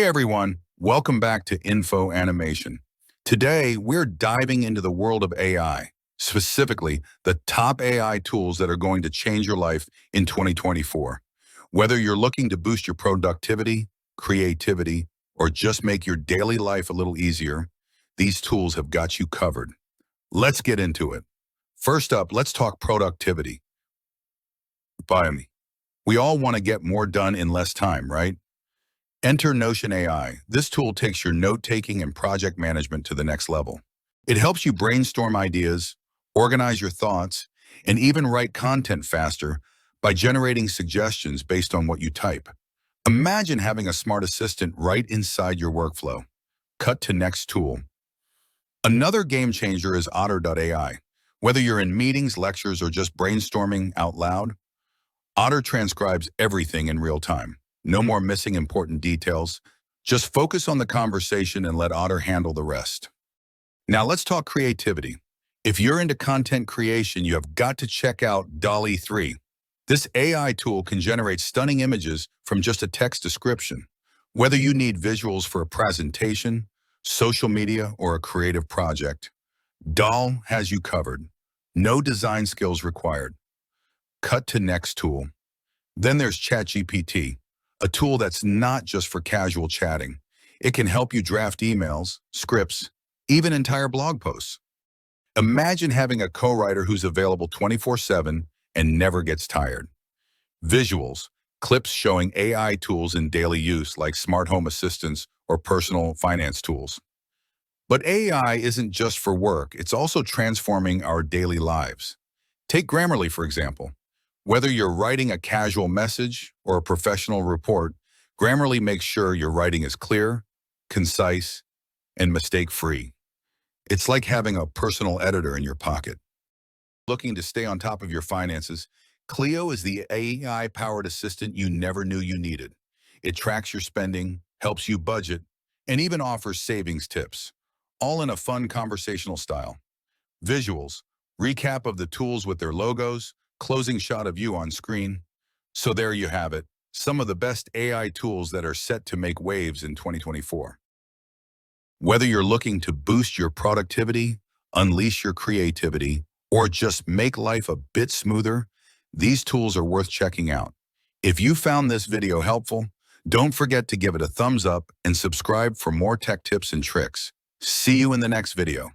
everyone, welcome back to Info Animation. Today, we're diving into the world of AI, specifically the top AI tools that are going to change your life in 2024. Whether you're looking to boost your productivity, creativity, or just make your daily life a little easier, these tools have got you covered. Let's get into it. First up, let's talk productivity. By me. We all want to get more done in less time, right? Enter Notion AI. This tool takes your note-taking and project management to the next level. It helps you brainstorm ideas, organize your thoughts, and even write content faster by generating suggestions based on what you type. Imagine having a smart assistant right inside your workflow. Cut to next tool. Another game changer is Otter.ai. Whether you're in meetings, lectures, or just brainstorming out loud, Otter transcribes everything in real time. No more missing important details. Just focus on the conversation and let Otter handle the rest. Now let's talk creativity. If you're into content creation, you have got to check out DALL-E 3. This AI tool can generate stunning images from just a text description. Whether you need visuals for a presentation, social media, or a creative project, DALL has you covered. No design skills required. Cut to next tool. Then there's ChatGPT, a tool that's not just for casual chatting. It can help you draft emails, scripts, even entire blog posts. Imagine having a co-writer who's available 24/7 and never gets tired. Visuals, clips showing AI tools in daily use like smart home assistants or personal finance tools. But AI isn't just for work, it's also transforming our daily lives. Take Grammarly, for example. Whether you're writing a casual message or a professional report, Grammarly makes sure your writing is clear, concise, and mistake-free. It's like having a personal editor in your pocket. Looking to stay on top of your finances, Clio is the AI-powered assistant you never knew you needed. It tracks your spending, helps you budget, and even offers savings tips, all in a fun conversational style. Visuals, recap of the tools with their logos, closing shot of you on screen. So there you have it, some of the best AI tools that are set to make waves in 2024. Whether you're looking to boost your productivity, unleash your creativity, or just make life a bit smoother, these tools are worth checking out. If you found this video helpful, don't forget to give it a thumbs up and subscribe for more tech tips and tricks. See you in the next video.